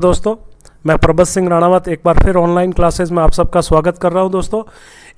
दोस्तों, मैं प्रबत सिंह राणावत एक बार फिर ऑनलाइन क्लासेस में आप सबका स्वागत कर रहा हूं। दोस्तों,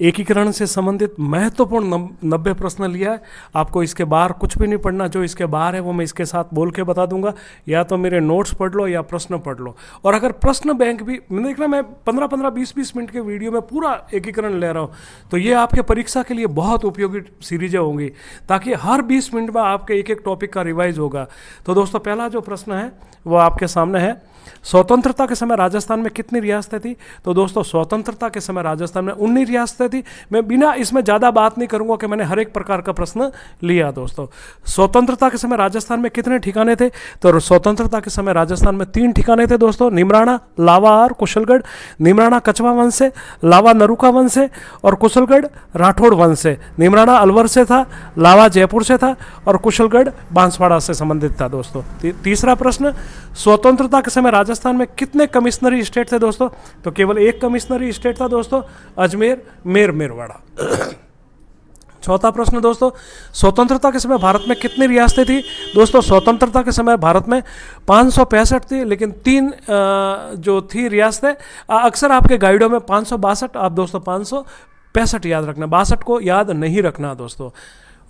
एकीकरण से संबंधित महत्वपूर्ण 90 प्रश्न लिया है। आपको इसके बाहर कुछ भी नहीं पढ़ना, जो इसके बाहर है वो मैं इसके साथ बोल के बता दूंगा। या तो मेरे नोट्स पढ़ लो या प्रश्न पढ़ लो। और अगर प्रश्न बैंक भी देखना, मैं 15-15, 20-20 मिनट के वीडियो में पूरा एकीकरण ले रहा हूँ, तो ये आपके परीक्षा के लिए बहुत उपयोगी सीरीजें होंगी, ताकि हर 20 मिनट में आपके एक एक टॉपिक का रिवाइज होगा। तो दोस्तों, पहला जो प्रश्न है वो आपके सामने है, स्वतंत्रता के समय राजस्थान में कितनी रियासतें थी? तो दोस्तों, स्वतंत्रता के समय राजस्थान में 19 रियासतें थी। मैं बिना इसमें ज़्यादा बात नहीं करूंगा कि मैंने हर एक प्रकार का प्रश्न लिया। दोस्तों, स्वतंत्रता के समय राजस्थान में कितने ठिकाने थे? तो स्वतंत्रता के समय राजस्थान में 3 ठिकाने थे दोस्तों, निमराना, लावा और कुशलगढ़। निमराना कछवा वंश से, लावा नरुका वंश से और कुशलगढ़ राठौड़ वंश से। निमराना अलवर से था, लावा जयपुर से था और कुशलगढ़ बांसवाड़ा से संबंधित था। दोस्तों, तीसरा प्रश्न, स्वतंत्रता के समय राजस्थान में कितने कमिश्नरी स्टेट थे? दोस्तों, तो केवल एक कमिश्नरी स्टेट था दोस्तों, अजमेर, मेरवाड़ा। चौथा प्रश्न दोस्तों, स्वतंत्रता के समय भारत में कितनी रियासतें थी? दोस्तों, स्वतंत्रता के समय भारत में 565 थी, लेकिन 3 जो थी रियासतें, अक्सर आपके गाइडों में 562, आप दोस्तों 565 याद रखना, 62 को याद नहीं रखना दोस्तों।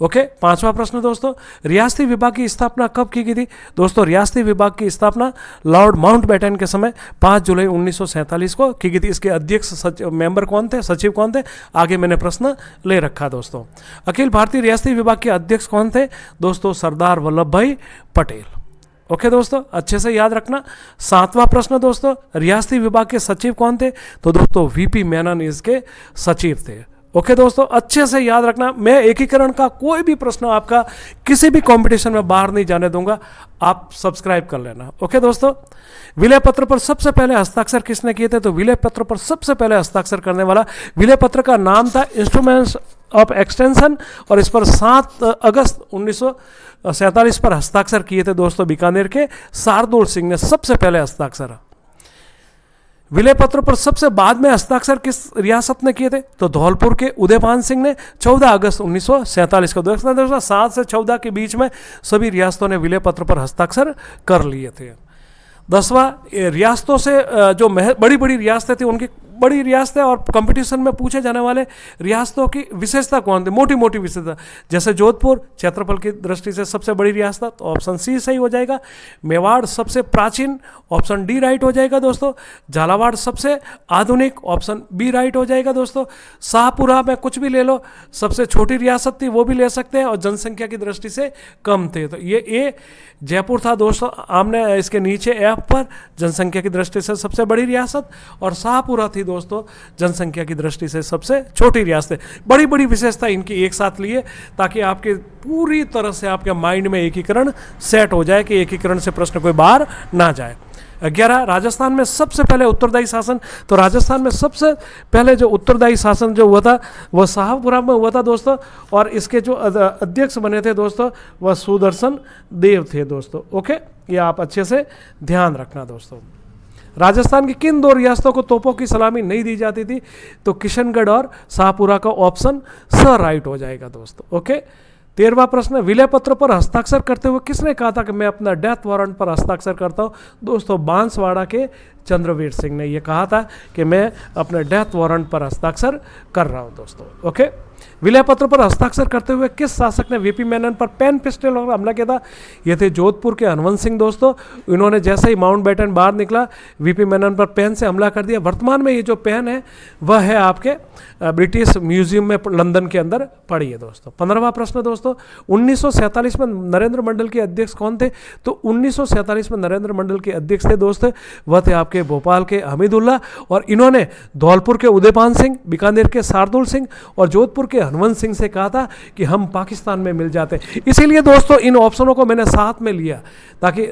ओके। पांचवा प्रश्न दोस्तों, रियासती विभाग की स्थापना कब की गई थी? दोस्तों, रियासती विभाग की स्थापना लॉर्ड माउंटबेटन के समय 5 जुलाई 1947 को की गई थी। इसके अध्यक्ष मेंबर कौन थे, सचिव कौन थे, आगे मैंने प्रश्न ले रखा दोस्तों। अखिल भारतीय रियासती विभाग के अध्यक्ष कौन थे? दोस्तों, सरदार वल्लभ भाई पटेल। ओके दोस्तों, अच्छे से याद रखना। 7वां प्रश्न दोस्तों, रियासती विभाग के सचिव कौन थे? तो दोस्तों, वीपी मेनन इसके सचिव थे। ओके दोस्तों, अच्छे से याद रखना। मैं एकीकरण का कोई भी प्रश्न आपका किसी भी कंपटीशन में बाहर नहीं जाने दूंगा, आप सब्सक्राइब कर लेना। ओके दोस्तों, विलय पत्र पर सबसे पहले हस्ताक्षर किसने किए थे? तो विलय पत्र पर सबसे पहले हस्ताक्षर करने वाला विलय पत्र का नाम था इंस्ट्रूमेंट्स ऑफ एक्सटेंशन, और इस पर 7 अगस्त 1947 पर हस्ताक्षर किए थे दोस्तों, बीकानेर के शार्दुल सिंह ने सबसे पहले हस्ताक्षर। विलय पत्र पर सबसे बाद में हस्ताक्षर किस रियासत ने किए थे? तो धौलपुर के उदयपान सिंह ने 14 अगस्त 1947 को। दोस्तों, 7 से 14 के बीच में सभी रियासतों ने विलय पत्र पर हस्ताक्षर कर लिए थे। 10वां, रियासतों से जो बड़ी बड़ी रियासतें थी, उनकी बड़ी रियासतें और कंपटीशन में पूछे जाने वाले रियासतों की विशेषता कौन थी, मोटी मोटी विशेषता, जैसे जोधपुर क्षेत्रफल की दृष्टि से सबसे बड़ी रियासत, तो ऑप्शन सी सही हो जाएगा। मेवाड़ सबसे प्राचीन, ऑप्शन डी राइट हो जाएगा दोस्तों। झालावाड़ सबसे आधुनिक, ऑप्शन बी राइट हो जाएगा दोस्तों। शाहपुरा में कुछ भी ले लो, सबसे छोटी रियासत थी, वो भी ले सकते हैं, और जनसंख्या की दृष्टि से कम थे, तो ये ए। जयपुर था दोस्तों आमने इसके नीचे एफ पर, जनसंख्या की दृष्टि से सबसे बड़ी रियासत, और शाहपुरा थी दोस्तों जनसंख्या की दृष्टि से सबसे छोटी रियासत। बड़ी बड़ी विशेषता इनकी एक साथ लिए, ताकि आपके पूरी तरह से आपके माइंड में एकीकरण सेट हो जाए कि एकीकरण से प्रश्न कोई बाहर ना जाए। 11, राजस्थान में सबसे पहले उत्तरदायी शासन। तो राजस्थान में सबसे पहले जो उत्तरदायी शासन जो हुआ था वह शाहपुरा में हुआ था दोस्तों, और इसके जो अध्यक्ष बने थे दोस्तों वह सुदर्शन देव थे दोस्तों। ओके, ये आप अच्छे से ध्यान रखना दोस्तों। राजस्थान की किन 2 रियासतों को तोपों की सलामी नहीं दी जाती थी? तो किशनगढ़ और शाहपुरा का ऑप्शन स राइट हो जाएगा दोस्तों। ओके। 13वां प्रश्न, विलय पत्र पर हस्ताक्षर करते हुए किसने कहा था कि मैं अपना डेथ वारंट पर हस्ताक्षर करता हूं? दोस्तों, बांसवाड़ा के चंद्रवीर सिंह ने यह कहा था कि मैं अपने डेथ वारंट पर हस्ताक्षर कर रहा हूं दोस्तों। ओके। विलय पत्र पर हस्ताक्षर करते हुए किस शासक ने वीपी मेनन पर पेन पिस्टल और हमला किया था? ये थे जोधपुर के हनुमंत सिंह दोस्तों। इन्होंने जैसे ही माउंटबेटन बाहर निकला, वीपी मेनन पर पेन से हमला कर दिया। वर्तमान में ये जो पेन है वह है आपके ब्रिटिश म्यूजियम में लंदन के अंदर पड़ी है दोस्तों। 15वां प्रश्न दोस्तों, 1947 में नरेंद्र मंडल के अध्यक्ष कौन थे? तो 1947 में नरेंद्र मंडल के अध्यक्ष थे दोस्तों, वह थे आपके भोपाल के हमीदुल्ला, और इन्होंने धौलपुर के उदयपान सिंह, बीकानेर के शार्दुल सिंह और जोधपुर के हनुमंत सिंह से कहा था कि हम पाकिस्तान में मिल जाते। इसीलिए दोस्तों इन ऑप्शनों को मैंने साथ में लिया, ताकि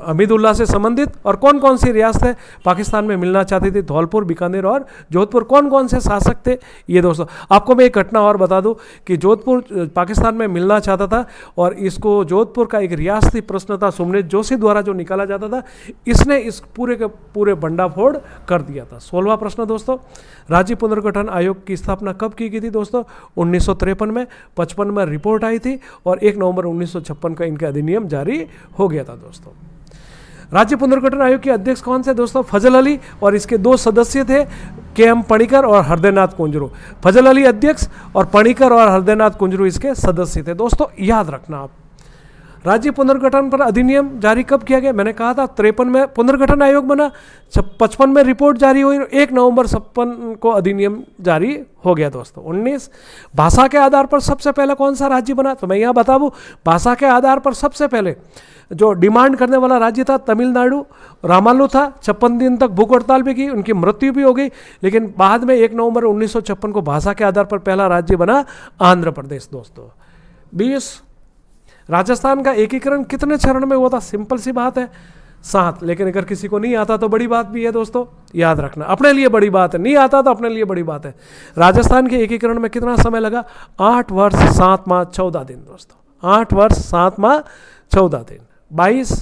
हमीदुल्ला से संबंधित और कौन कौन सी रियासतें पाकिस्तान में मिलना चाहती थी, धौलपुर, बीकानेर और जोधपुर, कौन कौन से शासक थे ये दोस्तों। आपको मैं एक घटना और बता दूं कि जोधपुर पाकिस्तान में मिलना चाहता था, और इसको जोधपुर का एक रियासती प्रश्न था सुमनीत जोशी द्वारा जो निकाला जाता था, इसने इस पूरे के पूरे भंडाफोड़ कर दिया था। 16वां प्रश्न दोस्तों, राज्य पुनर्गठन आयोग की स्थापना कब की गई थी दोस्तों? 1953 में। 55 में रिपोर्ट आई थी, और 1 नवंबर 1956 का इनका अधिनियम जारी हो गया था दोस्तों। राज्य पुनर्गठन आयोग के अध्यक्ष कौन से दोस्तों? फजल अली, और इसके 2 सदस्य थे, के.एम. पणिकर और हृदयनाथ कुंजरू। फजल अली अध्यक्ष और पणिकर और हृदयनाथ कुंजरू इसके सदस्य थे। दोस्तों याद रखना आप। राज्य पुनर्गठन पर अधिनियम जारी कब किया गया? मैंने कहा था 53 में पुनर्गठन आयोग बना, 55 में रिपोर्ट जारी हुई, 1 नवंबर 56 को अधिनियम जारी हो गया दोस्तों। 19 भाषा के आधार पर सबसे पहले कौन सा राज्य बना? तो मैं यहाँ बता दूँ, भाषा के आधार पर सबसे पहले जो डिमांड करने वाला राज्य था तमिलनाडु, रामालू था, 56 दिन तक भूख हड़ताल भी की, उनकी मृत्यु भी हो गई, लेकिन बाद में 1 नवंबर 1956 को भाषा के आधार पर पहला राज्य बना आंध्र प्रदेश दोस्तों। 20 राजस्थान का एकीकरण कितने चरण में हुआ था? सिंपल सी बात है, 7, लेकिन अगर किसी को नहीं आता तो बड़ी बात भी है दोस्तों, याद रखना, अपने लिए बड़ी बात है, नहीं आता तो अपने लिए बड़ी बात है। राजस्थान के एकीकरण में कितना समय लगा? 8 वर्ष 7 माह 14 दिन दोस्तों, 8 वर्ष 7 माह 14 दिन। 22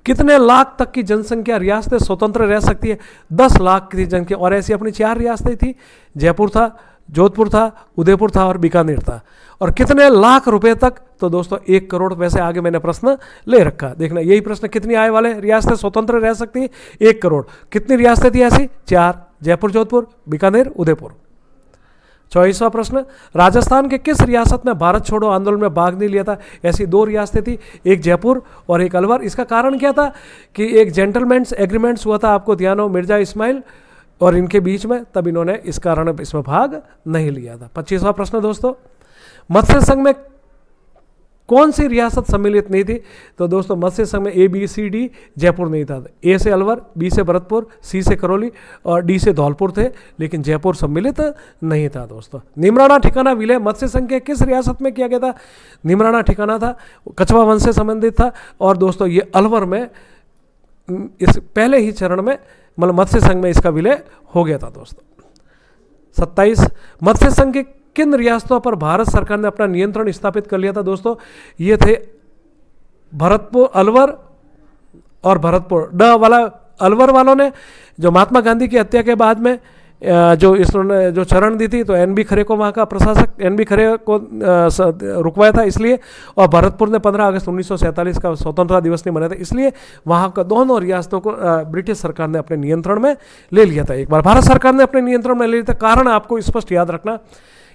कितने लाख तक की जनसंख्या रियासतें स्वतंत्र रह सकती है? 10 लाख की जनसंख्या, और ऐसी अपनी 4 रियासतें थी, जयपुर था, जोधपुर था, उदयपुर था और बीकानेर था। और कितने लाख रुपए तक? तो दोस्तों 1 करोड़। वैसे आगे मैंने प्रश्न ले रखा, देखना यही प्रश्न कितनी आय वाले रियासतें स्वतंत्र रह सकती है? 1 करोड़। कितनी रियासतें थी ऐसी? 4, जयपुर, जोधपुर, बीकानेर, उदयपुर। 24वां प्रश्न, राजस्थान के किस रियासत में भारत छोड़ो आंदोलन में भाग नहीं लिया था? ऐसी 2 रियासतें थी, एक जयपुर और एक अलवर। इसका कारण क्या था कि एक जेंटलमैन्स एग्रीमेंट्स हुआ था, आपको ध्यान हो, मिर्जा इस्माइल और इनके बीच में, तब इन्होंने इस कारण इसमें भाग नहीं लिया था। 25वां प्रश्न दोस्तों, मत्स्य संघ में कौन सी रियासत सम्मिलित नहीं थी? तो दोस्तों मत्स्य संघ में ABCD जयपुर नहीं था। A से अलवर, B से भरतपुर, C से करौली और D से धौलपुर थे, लेकिन जयपुर सम्मिलित नहीं था दोस्तों। निमराना ठिकाना विलय मत्स्य संघ के किस रियासत में किया गया था? निमराना ठिकाना था, कछवा वंश से संबंधित था, और दोस्तों ये अलवर में इस पहले ही चरण में, मतलब मत्स्य संघ में इसका विलय हो गया था दोस्तों। 27 मत्स्य संघ के किन रियासतों पर भारत सरकार ने अपना नियंत्रण स्थापित कर लिया था? दोस्तों ये थे भरतपुर, अलवर और भरतपुर। ड वाला अलवर वालों ने जो महात्मा गांधी की हत्या के बाद में जो इसने जो चरण दी थी, तो NB खरे को वहाँ का प्रशासक NB खरे को रुकवाया था इसलिए, और भरतपुर ने 15 अगस्त 1947 का स्वतंत्रता दिवस नहीं मनाया था, इसलिए वहाँ का दोनों रियासतों को ब्रिटिश सरकार ने अपने नियंत्रण में ले लिया था। एक बार भारत सरकार ने अपने नियंत्रण में ले लिया था, कारण आपको स्पष्ट याद रखना,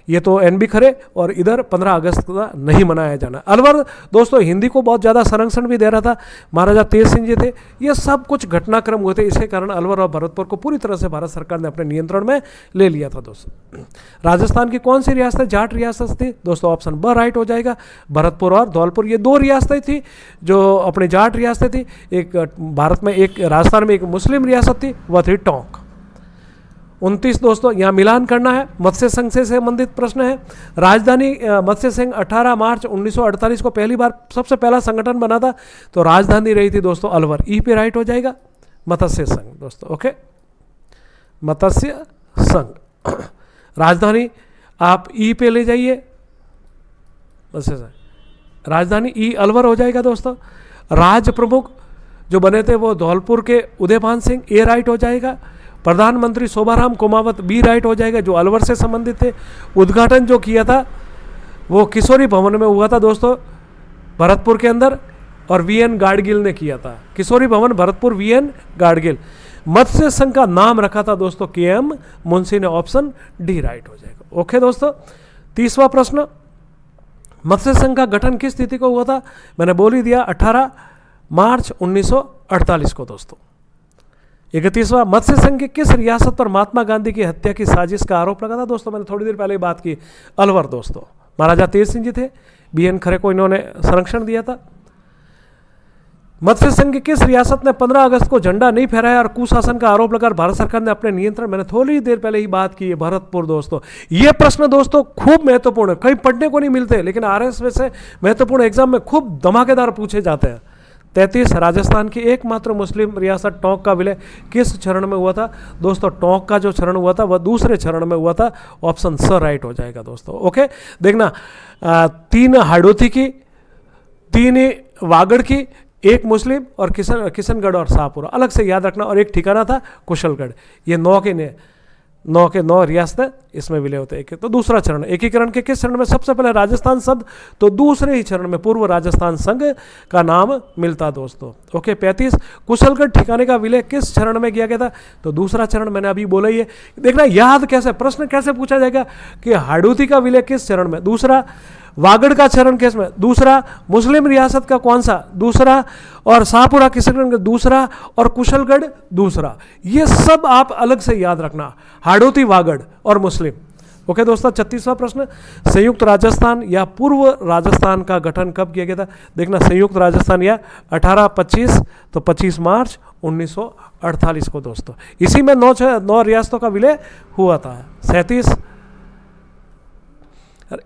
ये तो NB खरे और इधर 15 अगस्त का नहीं मनाया जाना। अलवर दोस्तों हिंदी को बहुत ज़्यादा संरक्षण भी दे रहा था, महाराजा तेज सिंह जी थे, ये सब कुछ घटनाक्रम हुए थे, इसके कारण अलवर और भरतपुर को पूरी तरह से भारत सरकार ने अपने नियंत्रण में ले लिया था दोस्तों। राजस्थान की कौन सी रियासत जाट रियासत थी? दोस्तों ऑप्शन ब राइट हो जाएगा, भरतपुर और धौलपुर। ये 2 रियासतें थी जो अपनी जाट रियासतें थी, एक भारत में, एक राजस्थान में एक मुस्लिम रियासत थी, वह थी टोंक। 29 दोस्तों यहाँ मिलान करना है, मत्स्य संघ से संबंधित प्रश्न है। राजधानी मत्स्य संघ 18 मार्च 1948 को पहली बार सबसे पहला संगठन बना था, तो राजधानी रही थी दोस्तों अलवर। ई पे राइट हो जाएगा, मत्स्य संघ दोस्तों। ओके, मत्स्य संघ राजधानी आप ई पे ले जाइए, मत्स्य संघ राजधानी ई अलवर हो जाएगा दोस्तों। राज प्रमुख जो बने थे वो धौलपुर के उदयभान सिंह, ए राइट हो जाएगा। प्रधानमंत्री शोभाराम कुमावत, बी राइट हो जाएगा, जो अलवर से संबंधित थे। उद्घाटन जो किया था वो किशोरी भवन में हुआ था दोस्तों, भरतपुर के अंदर, और VN गाडगिल ने किया था। किशोरी भवन भरतपुर, VN गाडगिल। मत्स्य संघ का नाम रखा था दोस्तों KM मुंशी ने, ऑप्शन डी राइट हो जाएगा। ओके दोस्तों, 30वां प्रश्न, मत्स्य संघ का गठन किस तिथि को हुआ था? मैंने बोल ही दिया, 18 मार्च 1948 को दोस्तों। 31वां, मत्स्य संघ की किस रियासत पर महात्मा गांधी की हत्या की साजिश का आरोप लगा था? दोस्तों मैंने थोड़ी देर पहले ही बात की, अलवर दोस्तों। महाराजा तेज सिंह जी थे, BN खरे को इन्होंने संरक्षण दिया था। मत्स्य संघ की किस रियासत ने 15 अगस्त को झंडा नहीं फहराया और कुशासन का आरोप लगाकर भारत सरकार ने अपने नियंत्रण, मैंने थोड़ी देर पहले ही बात की है, भरतपुर दोस्तों। ये प्रश्न दोस्तों खूब महत्वपूर्ण है, कहीं पढ़ने को नहीं मिलते, लेकिन RSV से महत्वपूर्ण एग्जाम में खूब धमाकेदार पूछे जाते हैं। 33, राजस्थान की एकमात्र मुस्लिम रियासत टोंक का विलय किस चरण में हुआ था? दोस्तों टोंक का जो चरण हुआ था वह दूसरे चरण में हुआ था, ऑप्शन स राइट हो जाएगा दोस्तों। ओके, देखना 3 हाड़ौती की, 3 वागड़ की, 1 मुस्लिम और किशनगढ़ और शाहपुरा, अलग से याद रखना, और एक ठिकाना था कुशलगढ़। ये 9 के ने 9 के 9 रियासतें इसमें विलय होते हैं। तो दूसरा चरण, एकीकरण के किस चरण में सबसे पहले राजस्थान शब्द, तो दूसरे ही चरण में पूर्व राजस्थान संघ का नाम मिलता दोस्तों। ओके 35, कुशलगढ़ ठिकाने का विलय किस चरण में किया गया था, तो दूसरा चरण, मैंने अभी बोला ही है। देखना याद कैसे, प्रश्न कैसे पूछा जाएगा कि हाड़ौती का विलय किस चरण में, दूसरा, वागड़ का चरण किस में, दूसरा, मुस्लिम रियासत का कौन सा, दूसरा, और शाहपुरा किस चरण का, दूसरा, और कुशलगढ़ दूसरा। ये सब आप अलग से याद रखना, हाड़ौती, वागड़ और मुस्लिम। ओके दोस्तों 36वां प्रश्न, संयुक्त राजस्थान या पूर्व राजस्थान का गठन कब किया गया था, देखना संयुक्त राजस्थान या 1825, तो 25 मार्च 1948 को दोस्तों। इसी में 9 रियासतों का विलय हुआ था। 37,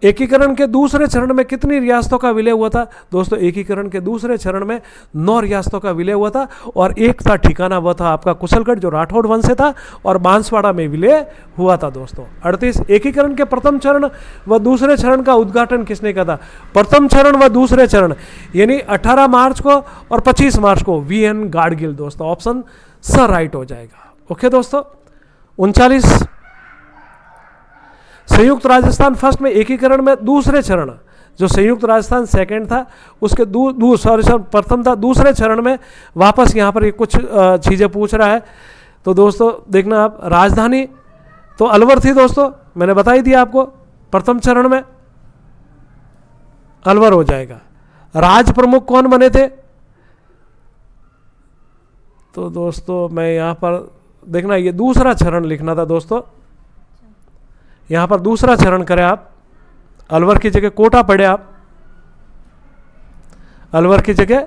एकीकरण के दूसरे चरण में कितनी रियासतों का विलय हुआ था, दोस्तों एकीकरण के दूसरे चरण में 9 रियासतों का विलय हुआ था, और एक था ठिकाना, वह था आपका कुशलगढ़ जो राठौड़ वंश से था, और बांसवाड़ा में विलय हुआ था दोस्तों। 38, एकीकरण के प्रथम चरण व दूसरे चरण का उद्घाटन किसने किया था, प्रथम चरण व दूसरे चरण यानी 18 मार्च को और 25 मार्च को VN गाडगिल दोस्तों, ऑप्शन स राइट हो जाएगा। ओके दोस्तों 39, संयुक्त राजस्थान फर्स्ट में एकीकरण में दूसरे चरण, जो संयुक्त राजस्थान सेकंड था उसके प्रथम था, दूसरे चरण में वापस यहाँ पर कुछ चीज़ें पूछ रहा है। तो दोस्तों देखना आप, राजधानी तो अलवर थी दोस्तों, मैंने बताई थी आपको, प्रथम चरण में अलवर हो जाएगा। राज प्रमुख कौन बने थे, तो दोस्तों मैं यहाँ पर देखना, ये दूसरा चरण लिखना था दोस्तों, यहाँ पर दूसरा चरण करें आप, अलवर की जगह कोटा पढ़े आप, अलवर की जगह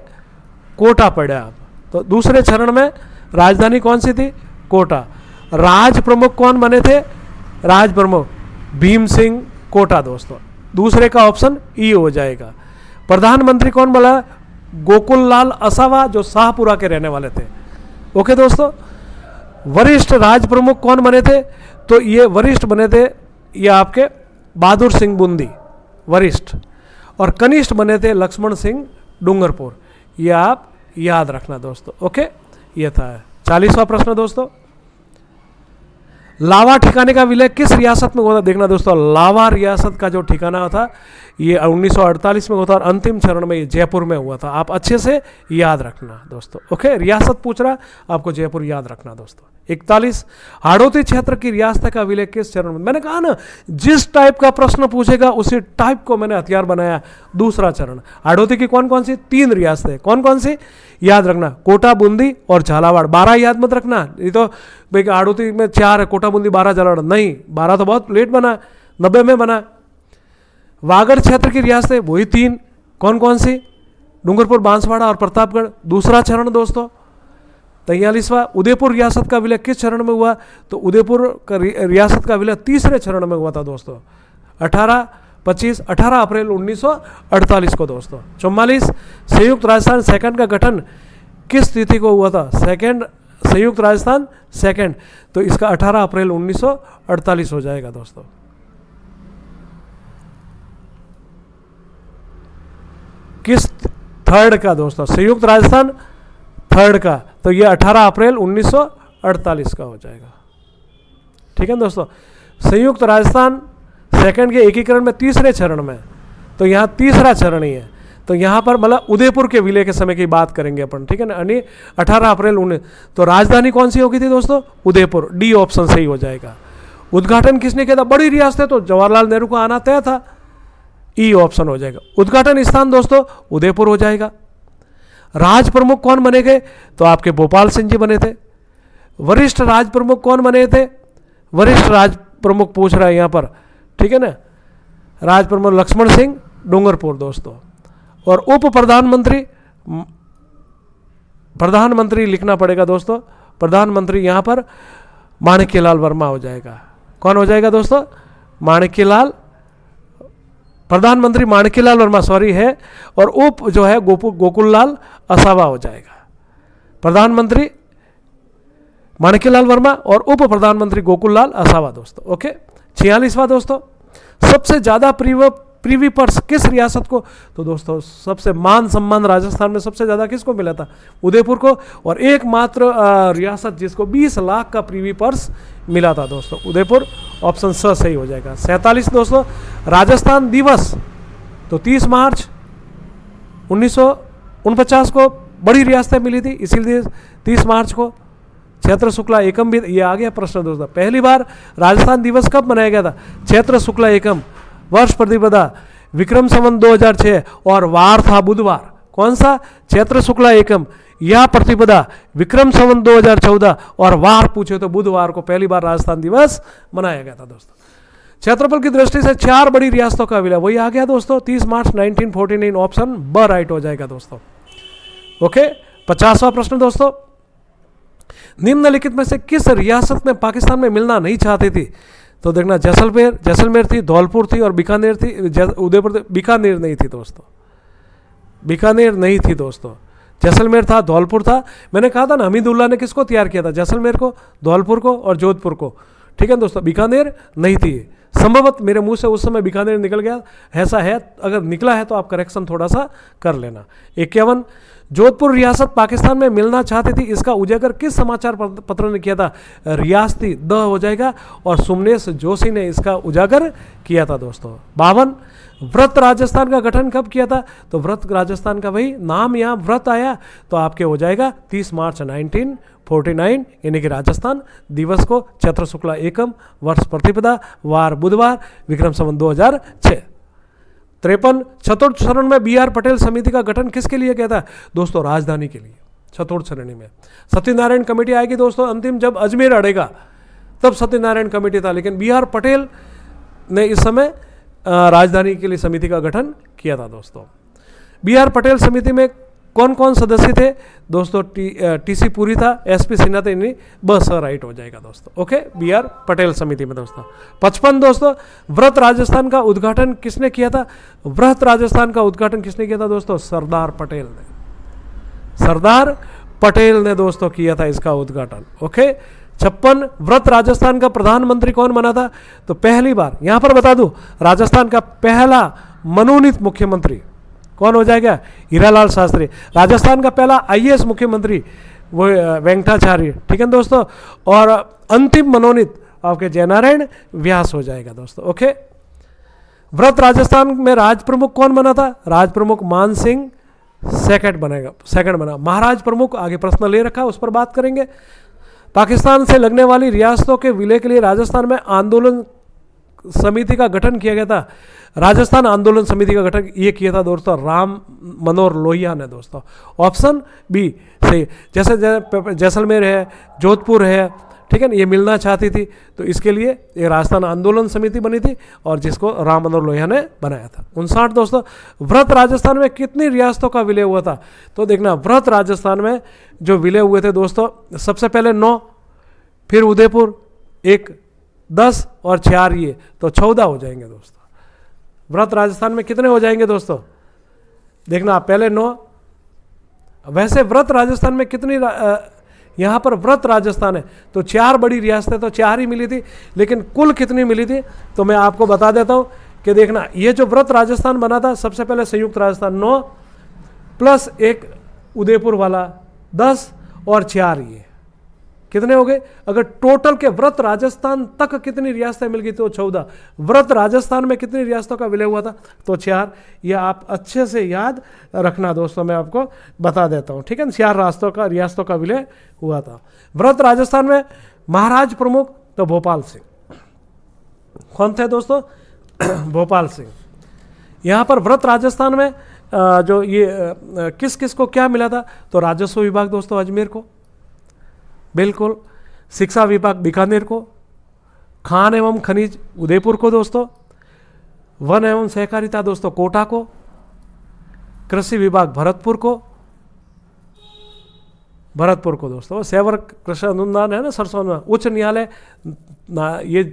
कोटा पढ़े आप। तो दूसरे चरण में राजधानी कौन सी थी, कोटा। राज प्रमुख कौन बने थे, राज प्रमुख भीम सिंह कोटा दोस्तों, दूसरे का ऑप्शन ई हो जाएगा। प्रधानमंत्री कौन बना, गोकुल लाल असावा जो शाहपुरा के रहने वाले थे। ओके दोस्तों, वरिष्ठ राज प्रमुख कौन बने थे, तो ये वरिष्ठ बने थे ये आपके बहादुर सिंह बूंदी वरिष्ठ, और कनिष्ठ बने थे लक्ष्मण सिंह डूंगरपुर। ये आप याद रखना दोस्तों। ओके ये था 40वां प्रश्न दोस्तों, लावा ठिकाने का विलय किस रियासत में हुआ था, देखना दोस्तों, लावा रियासत का जो ठिकाना था ये 1948 में हुआ था, और अंतिम चरण में ये जयपुर में हुआ था। आप अच्छे से याद रखना दोस्तों। ओके रियासत पूछ रहा, आपको जयपुर याद रखना दोस्तों। 41, हाड़ौती क्षेत्र की रियासत का विलय किस चरण में, मैंने कहा ना जिस टाइप का प्रश्न पूछेगा उसी टाइप को मैंने हथियार बनाया। दूसरा चरण, हाड़ौती की कौन कौन सी 3 रियासतें, कौन कौन सी याद रखना, कोटा, बूंदी और झालावाड़। 12 याद मत रखना, ये तो भाई हाड़ौती में 4 है, कोटा, बूंदी, 12, झालावाड़ नहीं, 12 तो बहुत लेट बना, 90 में बना। वागड़ क्षेत्र की रियासतें वही 3, कौन कौन सी, डूंगरपुर, बांसवाड़ा और प्रतापगढ़। दूसरा चरण दोस्तों। 43वां, उदयपुर रियासत का विलय किस चरण में हुआ, तो उदयपुर का रियासत का विलय तीसरे चरण में हुआ था दोस्तों, 18 अप्रैल 1948 को दोस्तों। 44, संयुक्त राजस्थान सेकंड का गठन किस तिथि को हुआ था, संयुक्त राजस्थान सेकंड, तो इसका 18 अप्रैल 1948 हो जाएगा दोस्तों। किस थर्ड का दोस्तों, संयुक्त राजस्थान थर्ड का, तो ये 18 अप्रैल 1948 का हो जाएगा। ठीक है दोस्तों, संयुक्त राजस्थान सेकंड के एकीकरण में तीसरे चरण में, तो यहाँ तीसरा चरण ही है, तो यहाँ पर मतलब उदयपुर के विलय के समय की बात करेंगे अपन। ठीक है ना, यानी 18 अप्रैल 19, तो राजधानी कौन सी होगी थी दोस्तों, उदयपुर। डी ऑप्शन सही हो जाएगा। उद्घाटन किसने किया था, बड़ी रियासतें तो जवाहरलाल नेहरू को आना तय था, ई ऑप्शन हो जाएगा। उद्घाटन स्थान दोस्तों उदयपुर हो जाएगा। राज प्रमुख कौन बने गए, तो आपके भोपाल सिंह जी बने थे। वरिष्ठ राज प्रमुख कौन बने थे, वरिष्ठ राज प्रमुख पूछ रहा है यहाँ पर, ठीक है ना, राज प्रमुख लक्ष्मण सिंह डूंगरपुर दोस्तों। और उप प्रधानमंत्री लिखना पड़ेगा दोस्तों, प्रधानमंत्री यहाँ पर माणिक्यलाल वर्मा हो जाएगा। कौन हो जाएगा दोस्तों, माणिक्यलाल, प्रधानमंत्री माणिक्यलाल वर्मा सॉरी है, और उप जो है गोकुल लाल असावा हो जाएगा। प्रधानमंत्री माणिक्यलाल वर्मा और उप प्रधानमंत्री गोकुल लाल असावा दोस्तों। ओके 46वां दोस्तों, सबसे ज्यादा प्रीवी पर्स किस रियासत को? तो दोस्तों सबसे मान सम्मान राजस्थान में सबसे ज़्यादा किसको मिला था? उदयपुर को। और एकमात्र रियासत जिसको 20 लाख का प्रीवी पर्स मिला था दोस्तों, उदयपुर। ऑप्शन स सही हो जाएगा। 47 दोस्तों, राजस्थान दिवस तो 30 मार्च 1949 को बड़ी रियासतें मिली थी, इसीलिए 30 मार्च को। चैत्र शुक्ला एकम भी, ये आ गया प्रश्न दोस्तों। पहली बार राजस्थान दिवस कब मनाया गया था? चैत्र शुक्ला एकम, वर्ष प्रतिपदा विक्रम संवत 2006 और वार था बुधवार। कौन सा? चैत्र शुक्ला एकम या प्रतिपदा विक्रम संवत 2014 और वार पूछे तो बुधवार को पहली बार राजस्थान दिवस मनाया गया था दोस्तों। क्षेत्रफल की दृष्टि से 4 बड़ी रियासतों का विलय, वही आ गया दोस्तों 30 मार्च 1949। ऑप्शन ब राइट हो जाएगा दोस्तों। ओके, 50वां प्रश्न दोस्तों, निम्नलिखित में से किस रियासत में पाकिस्तान में मिलना नहीं चाहती थी? तो देखना, जैसलमेर थी, धौलपुर थी और बीकानेर थी। उदयपुर, बीकानेर नहीं थी दोस्तों, बीकानेर नहीं थी दोस्तों। जैसलमेर था, धौलपुर था। मैंने कहा था ना, हमीदुल्लाह ने किसको तैयार किया था? जैसलमेर को, धौलपुर को और जोधपुर को। ठीक है दोस्तों, बीकानेर नहीं थी। संभवत मेरे मुंह से उस समय बीकानेर निकल गया, ऐसा है। अगर निकला है तो आप करेक्शन थोड़ा सा कर लेना। 51, जोधपुर रियासत पाकिस्तान में मिलना चाहती थी, इसका उजागर किस समाचार पत्र ने किया था? रियासती, द हो जाएगा। और सुमनेश जोशी ने इसका उजागर किया था दोस्तों। 52, व्रत राजस्थान का गठन कब किया था? तो व्रत राजस्थान का, भाई नाम यहाँ व्रत आया तो आपके हो जाएगा 30 मार्च 1949, यानी कि राजस्थान दिवस को। चैत्र शुक्ला एकम, वर्ष प्रतिपदा, वार बुधवार, विक्रम संवत 2006। 53, चतुर्थ चरण में बी आर पटेल समिति का गठन किसके लिए किया था? दोस्तों राजधानी के लिए, चतुर्थ श्रेणी में। सत्यनारायण कमेटी आएगी दोस्तों अंतिम, जब अजमेर अड़ेगा तब सत्यनारायण कमेटी था, लेकिन बी आर पटेल ने इस समय राजधानी के लिए समिति का गठन किया था दोस्तों। बी आर पटेल समिति में कौन कौन सदस्य थे दोस्तों? टीसी पुरी था, एसपी सिन्हा थे, नहीं बस राइट हो जाएगा दोस्तों। ओके, बी आर पटेल समिति में दोस्तों। 55 दोस्तों, व्रत राजस्थान का उद्घाटन किसने किया था? व्रत राजस्थान का उद्घाटन किसने किया था दोस्तों? सरदार पटेल ने, सरदार पटेल ने दोस्तों किया था इसका उद्घाटन। ओके, 56, व्रत राजस्थान का प्रधानमंत्री कौन बना था? तो पहली बार यहां पर बता दूं, राजस्थान का पहला मनोनीत मुख्यमंत्री कौन हो जाएगा? हीरालाल शास्त्री। राजस्थान का पहला आईएएस मुख्यमंत्री वो वेंकटाचार्य। ठीक है दोस्तों। और अंतिम मनोनीत आपके जयनारायण व्यास हो जाएगा दोस्तों। ओके, व्रत राजस्थान में राज प्रमुख कौन बना था? राज प्रमुख मान सिंह सेकंड बना। महाराज प्रमुख आगे प्रश्न ले रखा, उस पर बात करेंगे। पाकिस्तान से लगने वाली रियासतों के विलय के लिए राजस्थान में आंदोलन समिति का गठन किया गया था। राजस्थान आंदोलन समिति का गठन ये किया था दोस्तों राम मनोहर लोहिया ने दोस्तों। ऑप्शन बी सही। जैसे जैसलमेर है, जोधपुर है, ठीक है ना, ये मिलना चाहती थी तो इसके लिए ये राजस्थान आंदोलन समिति बनी थी और जिसको राम मनोहर लोहिया ने बनाया था। 59 दोस्तों, व्रत राजस्थान में कितनी रियासतों का विलय हुआ था? तो देखना, व्रत राजस्थान में जो विलय हुए थे दोस्तों, सबसे पहले 9, फिर उदयपुर 1, 10 और 4 ये तो 14 हो जाएंगे दोस्तों। व्रत राजस्थान में कितने हो जाएंगे दोस्तों? देखना, पहले 9। वैसे व्रत राजस्थान में कितनी यहाँ पर व्रत राजस्थान है तो 4 बड़ी रियासतें तो 4 ही मिली थी, लेकिन कुल कितनी मिली थी तो मैं आपको बता देता हूँ कि देखना, ये जो व्रत राजस्थान बना था सबसे पहले संयुक्त राजस्थान 9 प्लस 1 उदयपुर वाला 10 और 4 ये कितने हो गए? अगर टोटल के व्रत राजस्थान तक कितनी रियासतें मिल गई तो 14। व्रत राजस्थान में कितनी रियासतों का विलय हुआ था तो 4। यह आप अच्छे से याद रखना दोस्तों, मैं आपको बता देता हूं, ठीक है। 4 रियासतों का विलय हुआ था। व्रत राजस्थान में महाराज प्रमुख तो भोपाल सिंह। कौन थे दोस्तों? भोपाल सिंह। यहाँ पर व्रत राजस्थान में जो ये किस किस को क्या मिला था तो राजस्व विभाग दोस्तों अजमेर को, बिल्कुल। शिक्षा विभाग बीकानेर को, खान एवं खनिज उदयपुर को दोस्तों, वन एवं सहकारिता दोस्तों कोटा को, कृषि विभाग भरतपुर को दोस्तों। सेवर कृषि अनुदान है ना सरसों में, उच्च न्यायालय ये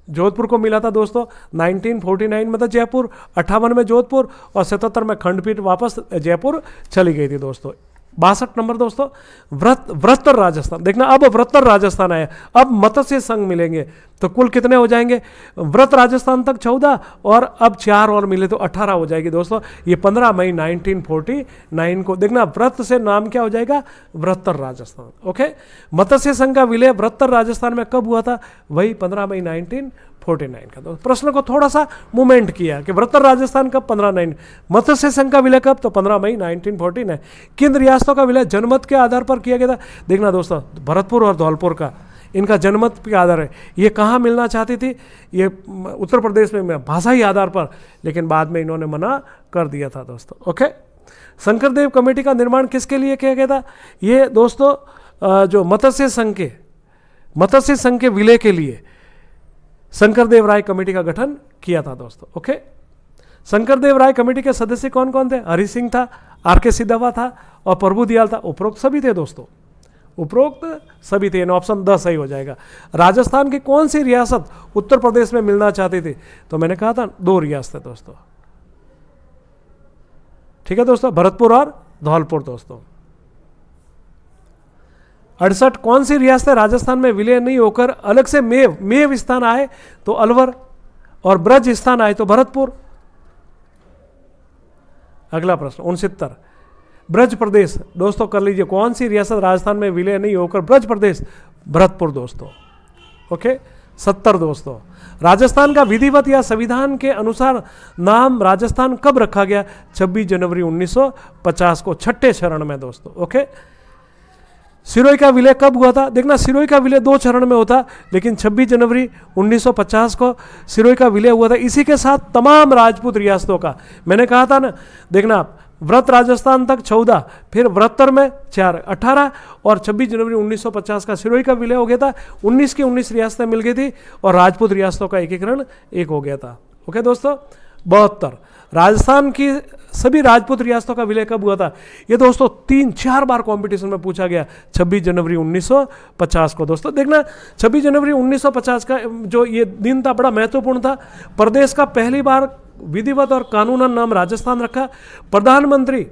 जोधपुर को मिला था दोस्तों। 1949 में था जयपुर, 58 में जोधपुर और 77 में खंडपीठ वापस जयपुर चली गई थी दोस्तों। 62 नंबर दोस्तों, वृत्तर राजस्थान। देखना अब वृत्तर राजस्थान आया, अब मत्स्य संघ मिलेंगे तो कुल कितने हो जाएंगे? वृत्त राजस्थान तक 14 और अब 4 और मिले तो 18 हो जाएगी दोस्तों। ये 15 मई 1949 को देखना वृत्त से नाम क्या हो जाएगा? वृत्तर राजस्थान। ओके, मत्स्य संघ का विलय वृत्तर राजस्थान में कब हुआ था? वही 15 मई 1949 का। तो प्रश्न को थोड़ा सा मूवमेंट किया कि वृत्तर राजस्थान कब? 15 मत्स्य संघ का विलय कब? तो 15 मई 1949। किन रियासतों का विलय जनमत के आधार पर किया गया था? देखना दोस्तों, भरतपुर और धौलपुर का इनका जनमत के आधार है। ये कहाँ मिलना चाहती थी? ये उत्तर प्रदेश में भाषाई आधार पर, लेकिन बाद में इन्होंने मना कर दिया था दोस्तों। ओके, शंकरदेव कमेटी का निर्माण किसके लिए किया गया था? ये दोस्तों जो मत्स्य संघ के विलय के लिए शंकरदेव राय कमेटी का गठन किया था दोस्तों। ओके, शंकरदेव राय कमेटी के सदस्य कौन कौन थे? हरि सिंह था, आर.के. सिद्धवा था और प्रभु दयाल था। उपरोक्त सभी थे दोस्तों, उपरोक्त सभी थे। ऑप्शन 10 सही हो जाएगा। राजस्थान की कौन सी रियासत उत्तर प्रदेश में मिलना चाहती थी? तो मैंने कहा था 2 रियासतें दोस्तों। ठीक है दोस्तों, भरतपुर और धौलपुर दोस्तों। 68 कौन सी रियासतें राजस्थान में विलय नहीं होकर अलग से मेव स्थान आए? तो अलवर, और ब्रज स्थान आए तो भरतपुर। अगला प्रश्न 69, ब्रज प्रदेश दोस्तों कर लीजिए, कौन सी रियासत राजस्थान में विलय नहीं होकर ब्रज प्रदेश? भरतपुर दोस्तों। ओके, 70 दोस्तों, राजस्थान का विधिवत या संविधान के अनुसार नाम राजस्थान कब रखा गया? 26 जनवरी 1950 को, 6ठे चरण में दोस्तों। ओके, सिरोही का विलय कब हुआ था? देखना सिरोही का विलय 2 चरण में होता, लेकिन 26 जनवरी 1950 को सिरोही का विलय हुआ था। इसी के साथ तमाम राजपूत रियासतों का, मैंने कहा था ना, देखना वृत्त राजस्थान तक 14, फिर वृत्तर में 4, 18 और 26 जनवरी 1950 का सिरोही का विलय हो गया था। 19 की 19 रियासतें मिल गई थी और राजपूत रियासतों का एकीकरण एक हो गया था। ओके दोस्तों, 72 राजस्थान की सभी राजपूत रियासतों का विलय कब हुआ था? ये दोस्तों 3-4 बार कंपटीशन में पूछा गया, 26 जनवरी 1950 को दोस्तों। देखना 26 जनवरी 1950 का जो ये दिन था बड़ा महत्वपूर्ण था। प्रदेश का पहली बार विधिवत और कानूनन नाम राजस्थान रखा। प्रधानमंत्री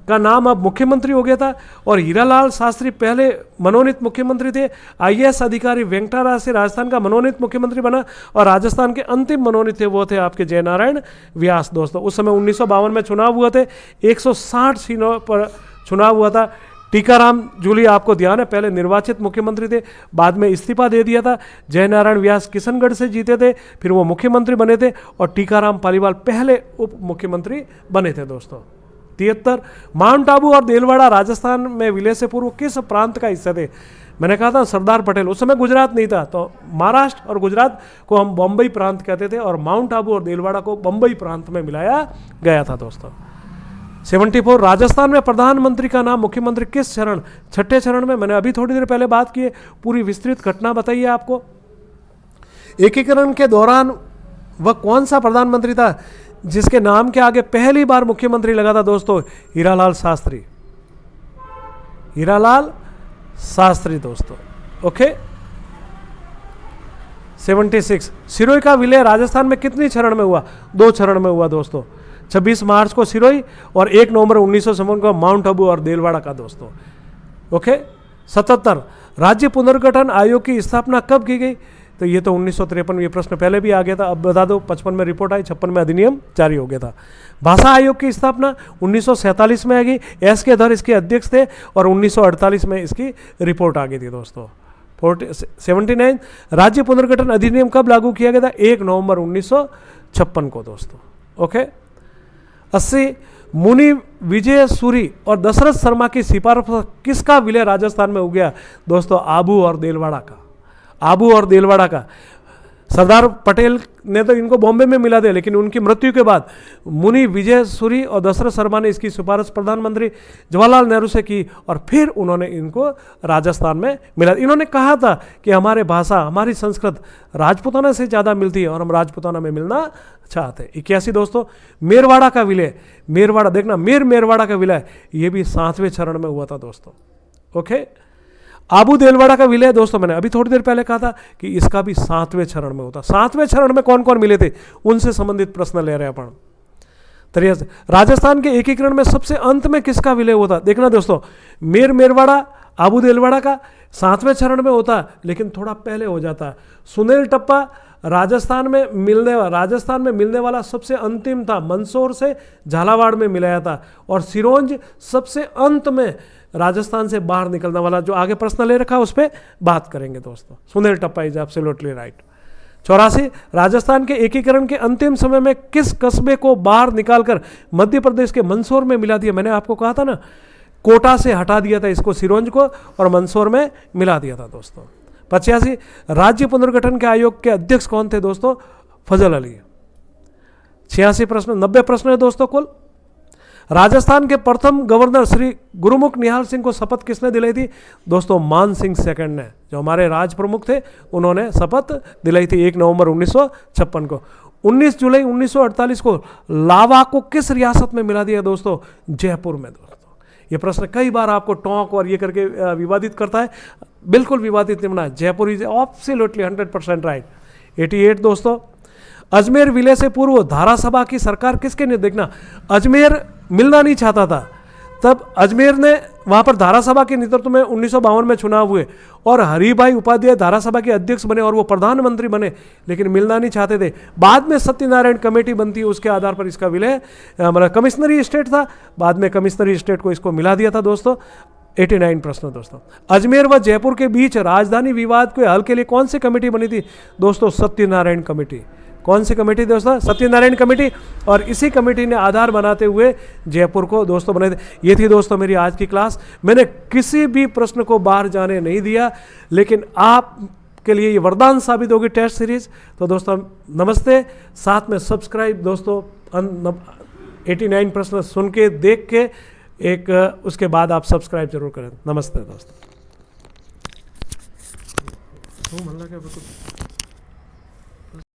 का नाम अब मुख्यमंत्री हो गया था और हीरालाल शास्त्री पहले मनोनीत मुख्यमंत्री थे। आईएएस अधिकारी वेंकटराव से राजस्थान का मनोनीत मुख्यमंत्री बना और राजस्थान के अंतिम मनोनीत थे वो थे आपके जयनारायण व्यास दोस्तों। उस समय 1952 में चुनाव हुए थे, 160 सीटों पर चुनाव हुआ था। टीकाराम जूली आपको ध्यान है पहले निर्वाचित मुख्यमंत्री थे, बाद में इस्तीफा दे दिया था। जयनारायण व्यास किशनगढ़ से जीते थे, फिर वो मुख्यमंत्री बने थे और टीकाराम पालीवाल पहले उप मुख्यमंत्री बने थे दोस्तों। 73 माउंट आबू और देलवाड़ा राजस्थान में विलय से पूर्व किस प्रांत का हिस्सा थे? मैंने कहा था सरदार पटेल, उस समय गुजरात नहीं था, तो महाराष्ट्र और गुजरात को हम बम्बई प्रांत कहते थे और माउंट आबू और देलवाड़ा को बम्बई प्रांत में मिलाया गया था दोस्तों। 74 राजस्थान में प्रधानमंत्री का नाम मुख्यमंत्री किस चरण? 6ठे चरण में। मैंने अभी थोड़ी देर पहले बात की है, पूरी विस्तृत घटना बताइए आपको। एकीकरण के दौरान वह कौन सा प्रधानमंत्री था जिसके नाम के आगे पहली बार मुख्यमंत्री लगा था दोस्तों? हीरालाल शास्त्री, हीरालाल शास्त्री दोस्तों। ओके, 76 सिरोही का विलय राजस्थान में कितनी चरण में हुआ? 2 चरण में हुआ दोस्तों। 26 मार्च को सिरोही और 1 नवंबर 1957 को माउंट आबू और देलवाड़ा का दोस्तों। ओके, 77 राज्य पुनर्गठन आयोग की स्थापना कब की गई? तो ये तो 1953, ये प्रश्न पहले भी आ गया था, अब बता दो। 55 में रिपोर्ट आई, 56 में अधिनियम जारी हो गया था। भाषा आयोग की स्थापना 1947 में आ गई, एस.के. धर इसके अध्यक्ष थे और 1948 में इसकी रिपोर्ट आ गई थी दोस्तों। 79 राज्य पुनर्गठन अधिनियम कब लागू किया गया था? 1 नवंबर 1956 को दोस्तों। ओके, 80 मुनि विजय सूरी और दशरथ शर्मा की सिफारिश किसका विलय राजस्थान में हो गया दोस्तों? आबू और देलवाड़ा का, आबू और देलवाड़ा का। सरदार पटेल ने तो इनको बॉम्बे में मिला दिया, लेकिन उनकी मृत्यु के बाद मुनि विजय सूरी और दशरथ शर्मा ने इसकी सिफारिश प्रधानमंत्री जवाहरलाल नेहरू से की और फिर उन्होंने इनको राजस्थान में मिला। इन्होंने कहा था कि हमारे भाषा, हमारी संस्कृत राजपूताना से ज़्यादा मिलती है और हम राजपूताना में मिलना चाहते हैं। 81 दोस्तों मेरवाड़ा का विलय, मेरवाड़ा देखना मेरवाड़ा का विलय ये भी 7वें चरण में हुआ था दोस्तों। ओके, आबू देलवाड़ा का विलय दोस्तों मैंने अभी थोड़ी देर पहले कहा था कि इसका भी 7वें चरण में होता। 7वें चरण में कौन कौन मिले थे उनसे संबंधित प्रश्न ले रहे हैं अपन। 83। राजस्थान के एकीकरण में सबसे अंत में किसका विलय होता? देखना दोस्तों, मेरवाड़ा आबू देलवाड़ा का 7वें चरण में होता, लेकिन थोड़ा पहले हो जाता। सुनील टप्पा राजस्थान में मिलने वाला सबसे अंतिम था, मंदसौर से झालावाड़ में मिलाया था। और सिरोंज सबसे अंत में राजस्थान से बाहर निकलने वाला, जो आगे प्रश्न ले रखा है उस पर बात करेंगे दोस्तों। सुनील टप्पा इज एब्सोल्युटली राइट। 84, राजस्थान के एकीकरण के अंतिम समय में किस कस्बे को बाहर निकालकर मध्य प्रदेश के मंदसौर में मिला दिया? मैंने आपको कहा था ना, कोटा से हटा दिया था इसको, सिरोंज को, और मंदसौर में मिला दिया था दोस्तों। 85, राज्य पुनर्गठन के आयोग के अध्यक्ष कौन थे दोस्तों? फजल अली। 86 प्रश्न, 90 प्रश्न है दोस्तों कुल। राजस्थान के प्रथम गवर्नर श्री गुरुमुख निहाल सिंह को शपथ किसने दिलाई थी? दोस्तों मान सिंह सेकंड ने, जो हमारे राज प्रमुख थे, उन्होंने शपथ दिलाई थी 1 नवंबर 1956 को। 19 जुलाई 1948 को लावा को किस रियासत में मिला दिया दोस्तों? जयपुर में दोस्तों। ये प्रश्न कई बार आपको टोंक और ये करके विवादित करता है, बिल्कुल विवादित नहीं बना। Jaipur is absolutely 100% right. 88 दोस्तों, अजमेर विलय से पूर्व धारासभा की सरकार किसके ने? देखना, अजमेर मिलना नहीं चाहता था, तब अजमेर ने वहाँ पर धारासभा के नेतृत्व में 1952 में चुनाव हुए और हरिभाई उपाध्याय धारासभा के अध्यक्ष बने और वो प्रधानमंत्री बने, लेकिन मिलना नहीं चाहते थे। बाद में सत्यनारायण कमेटी बनती है, उसके आधार पर इसका विलय, मतलब कमिश्नरी स्टेट था, बाद में कमिश्नरी स्टेट को इसको मिला दिया था दोस्तों। 89 प्रश्न दोस्तों, अजमेर व जयपुर के बीच राजधानी विवाद के हल के लिए कौन सी कमेटी बनी थी दोस्तों? सत्यनारायण कमेटी। कौन सी कमेटी दोस्तों? सत्यनारायण कमेटी। और इसी कमेटी ने आधार बनाते हुए जयपुर को दोस्तों बनाए थे। ये थी दोस्तों मेरी आज की क्लास। मैंने किसी भी प्रश्न को बाहर जाने नहीं दिया, लेकिन आप के लिए ये वरदान साबित होगी टेस्ट सीरीज। तो दोस्तों नमस्ते, साथ में सब्सक्राइब दोस्तों, 89 प्रश्न सुन के देख के एक उसके बाद आप सब्सक्राइब जरूर करें। नमस्ते दोस्तों।